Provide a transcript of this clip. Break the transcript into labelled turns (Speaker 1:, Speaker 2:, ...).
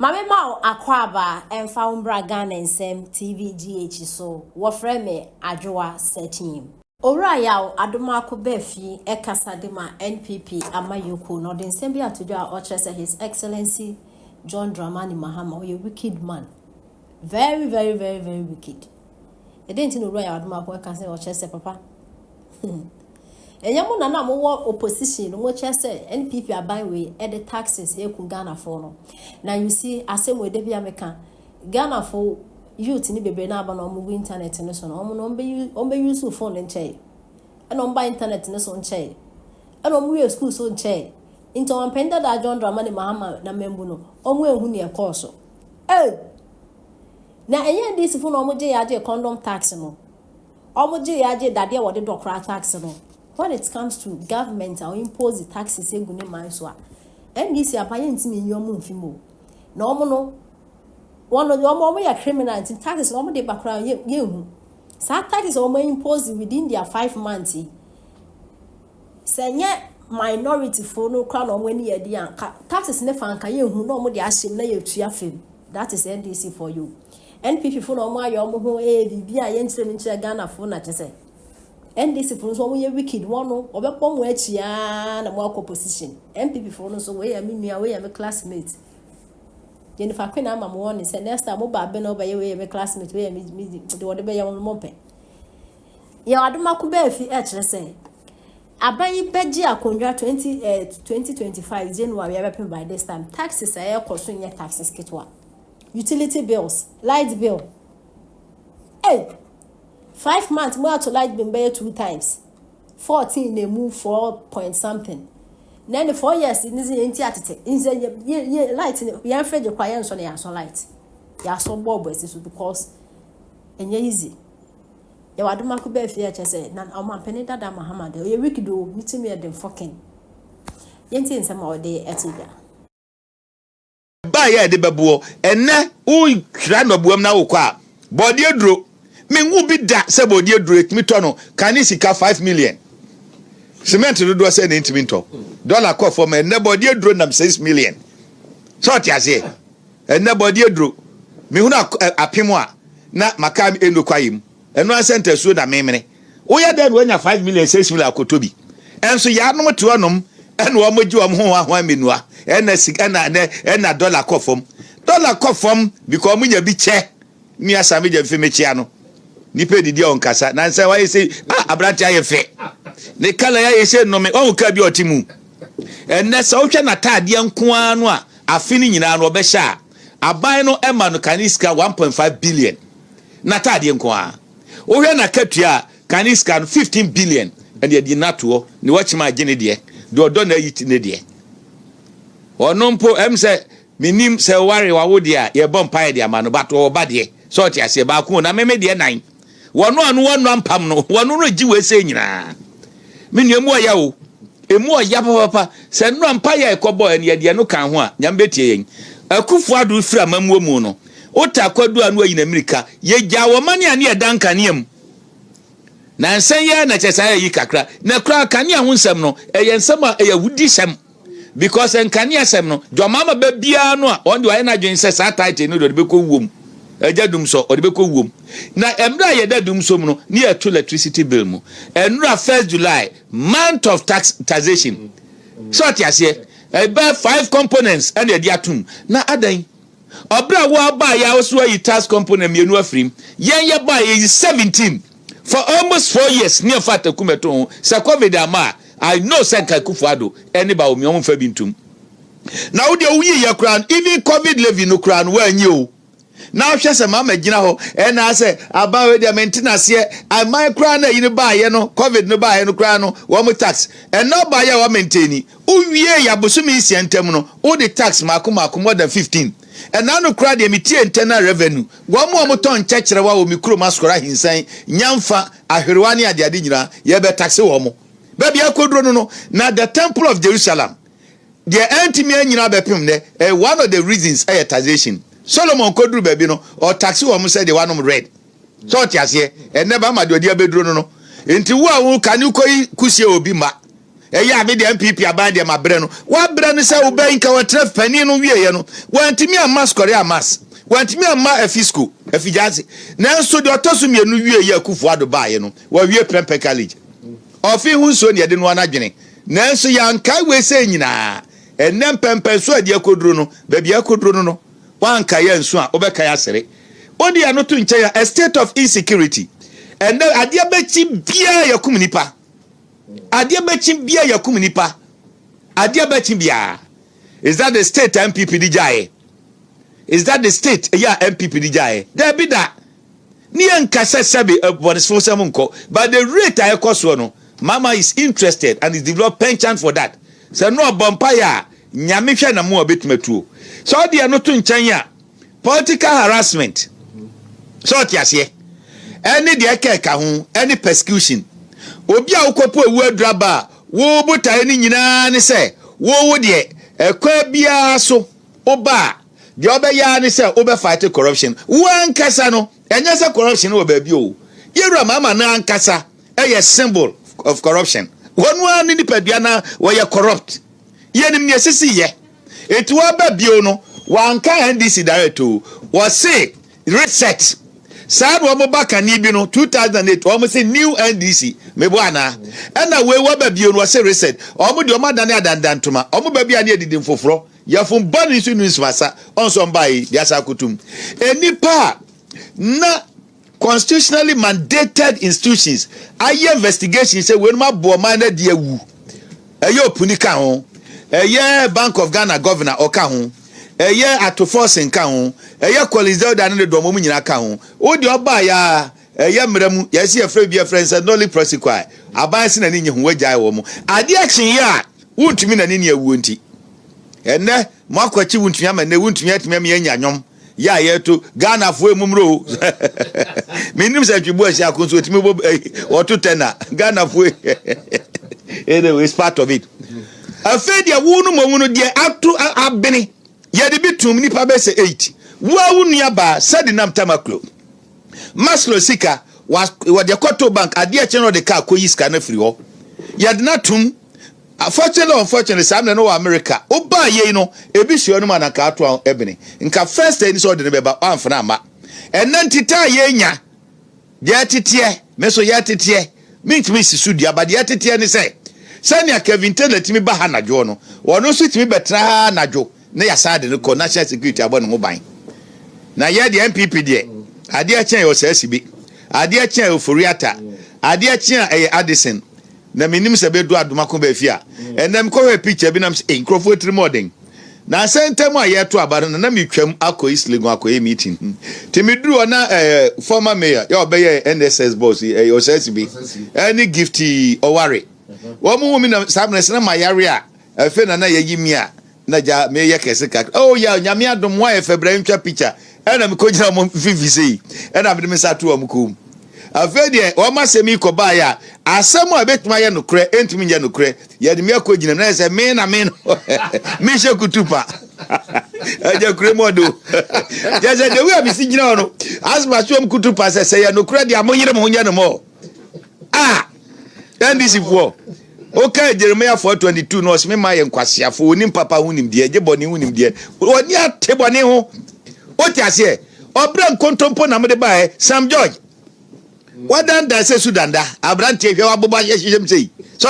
Speaker 1: Mame Mao Akwaba and found Bragan and Sam TV GHS so wofre me Adwoa searching. Oraya Adomako Befi Ekasadema NPP Amayoko no den sembia to do our His Excellency John Dramani Mahama, a wicked man. Very, very, very, very wicked. I didn't know Royal Adomako can say or Chester Papa. And Yamuna na more opposition, no Chester NPP are by way at the taxes here kun Ghana for no. Now you see, I say with Debbie American Ghana for youth ni bebe na aba na omo internet ne so na omo no ombe use phone nche and on buy internet ne so nche and omo we school so nche into one penda da John Dramani Mahama na membu no omo ehu ne ekọ so na enye this phone omo je ya condom tax no omo je ya dade wo de dokra tax no when it comes to government or impose the taxes egu ne man so a NDC apaye ntimi nyomo mfimo na omo no one of your criminals in taxes on the background you. Some taxes are imposed within their 5 months. Say minority for no crown on when you're the taxes never can you who know the ashim na you to your film. That is NDC for you. NPP for no more your moho be a entering into Ghana for not to say. NDC for so we wicked one or a bomb wedge and a more opposition. NPP for no so way I mean me away I'm a classmate. Jennifer Queen ama one is next time oba be no be we classmate we me the whatever you want mope. Ya Adomako be fi e kire say aban beji akondwa 2025 January we be by this time taxes are cost so taxes kitwa utility bills light bill 5 months more to light bill be 2 times 14 they move 4 point something. Then the 4 years in this entity in the light we are afraid of quiet on the light. Ya so bob is because and easy. Ya Adomako be fear say na o penny dada Muhammad o ye week do meeting me dem fucking. Yenti nsema o dey etida.
Speaker 2: Ba ya de babuo enne o hra no buam na wo kwa. Body aduro. Me nwu bi da se body aduro etimi to no kan sika 5 million. Cement do say na intimi to. Dollar call for me nobody aduro nam 6 million. So what you say? And nobody aduro. Me hu na apemo a na makam endo kwayim. Eno asente so na memene. Wo ya den wanya 5 million 6 million akotobi. Enso ya no to onom eno wo moji wo ho ahwa menua. Ena sika na dollar call from. Dollar call from because munya bi che. Ni asame je fe mechia no. Ni pe didi on kasa. Na nse wa say abranti ayefe. Ne kala ya yese no me o ka bi otimu. Enne sa wo hwe na tade nko anu a afini nyina no obehya aban no ema no kaniska 1.5 billion na tade nko a wo hwe na katua kaniska 15 billion ende di nato ni wachima agene de odo na yiti ne de ono mpo emse minim se ware wawo de a ye bompa de ama no bato oba de so ti ase ba ko na meme de nan wono anu wono ampam no wono no gi wese nyina menuamu aya o emu oya papa se no ampa ya ekobo en ye de no kan ho a nyambetie yen Akuffo Addo fira mamuo mu no ota kwadu anu ayi na Amerika ye gya wo mane ane edan kaneam na nsan ye na chesa yi kakra na kra kanea ho nsem no eye nsem a eye wudi sem because en kanea sem no do mama ba bia no a on de wa na dwen se sa title no do be ko wom ejadum so o de be ko wom na emra ye dadum so mu no ne eto electricity bill mu enra 1st July month of taxation so tiase about 5 components and the atum na adan obra wo ba ya so yi tax component mienu afrim yen ba ye 17 for almost 4 years near fata kumeto sa covid ama I know senka Akuffo Addo any ba o mi on fa bintum na wo de wo yi ya kran even covid levy no kran wa anyi o na hwe se mama gina ho na se aba we de maintenance ye amai kran na yini ba ye no covid no ba ye no kran no wo mo tax no ba ye wo maintain uwie ya bosumi isi entem no o de tax mako more than 15 na no kran de metie internal revenue wo mo ton chekere wa wo mikro maskora hinsan nyamfa ahwerewani ade nyina ye be tax wo mo ba bia kodro no na the temple of Jerusalem the antimia nyina be pem ne one of the reasons taxation Solomon kodru baby no or taxi wo mo say the one red so tiase never ma de odi abedro no enti wo a wo kan ko kusie obi ma ya be de MPP aban de mabre no wa bre Wada ni say obey nka watref pani no wie ye no wantimi amma skore amas wantimi amma afisco afijazi nanso de otoso mienu wie ye Akuffo Addo baaye no wa wie Prempeh College ofi hu so ne de no anadwene nanso yankai we say nyina enem pempen so ade akoduro no ba bia akoduro no wanka ye nso a obeka ya sere odi anoto nche ya a state of insecurity and ade abechi bia yakum nipa ade abechi bia yakum nipa ade abechi bia. Is that the state MPP DJ? Is that the state MPP DJ? There be that ni enkase sebe bonis for semunko but the rate I cost no mama is interested and is develop penchant for that. So no vampire nyame hwe na mo obetumetuo. So they are not to nchen political harassment. So tiase any de keka ho any persecution obi a ukopo ewu adraba wo botae ni nyina ne se wo de ekwa bia so oba de obeya ne se obe fight corruption wan kasa no enya se corruption wo ba bi o yewura mama na ankasa a symbol of corruption wonu ani ni padua na wo ye corrupt yenim ne sisi ye etu aba bio no wanka NDC direct o wo say reset sad wo mo baka ni bi no 2008 wo mo say new NDC mebo ana na we wo ba bio no wo say reset o mo de o madane adandantoma o mo ba bia na edidin foforo ya fun bani su news masa onso mbai dia sa kutum enipa na constitutionally mandated institutions aye investigation say we no ma bo man na dia wu opunika ho Bank of Ghana governor oka ho Akuffo nka ho Colizeo da ne do mo nyina ka ho o de oba ya mramu ya si afra bi friends and only prosecute aban se na ni nyehu wagyae wo mo ade action ya wuntumi na ni awu nti enne mo akwachi wuntumi ama na wuntumi atumi am ya nyom ya yeto Ghana fo emumro minim se twibu asia konso otimi bo oto tena Ghana fo anyway it's part of it afedia wunu momunu de atu abene ye de bitum nipa be se 8 wa wunu ya ba sadi nam tamaklo maslo sika wa de koto bank ade a cheno de ka koyi sika na firi ho ye de natum unfortunately sam no America oba ye no ebisuo no manaka ato ebene nka first day ni so de ne beba amfana ama enantita ye nya de atete me so ye atete mintimi sisu dia ba de atete ni say Sanya Kevin Taylor timi ba ha nadwo no wono so timi betra nadwo na ya sade no national security abo no ban na ye de MPP de ade a chen yo sasibi ade a chen yo Furiata ade a chen Addison na minim se bedu adoma ko ba fia enem ko we picture bi nam nkrofo trimoding na sentem a ye to abare na metwam akọ isligo akọ meeting timi duru na former mayor ya obeye NSS boss yo sasibi any gifty oware wo mu mi na sabnes na mayare a afi na yayi a na ja me ye kese ka oh ya nyame adom wa e febra ntwa picture na me ko gina mo fifi sei na me me satu am ko afi de wo ma se mi ko ba ya asem a betuma ye no kre entumi ye no kre ye de me ko gina na se me na me no me she kutupa aja kre modo ja se de we abi si gina no asma so kutupa se ye no kre de amonyere mo nya no mo NDC for okay Jeremiah 4:22 no se me ma ye nkwasiafo oni papa hunim de je boni hunim de oni ateboni ho oti ase obra nkontompo na me de bae Sam George wadan da se Sudanda abrante hwe waboba ye hyehyem sei so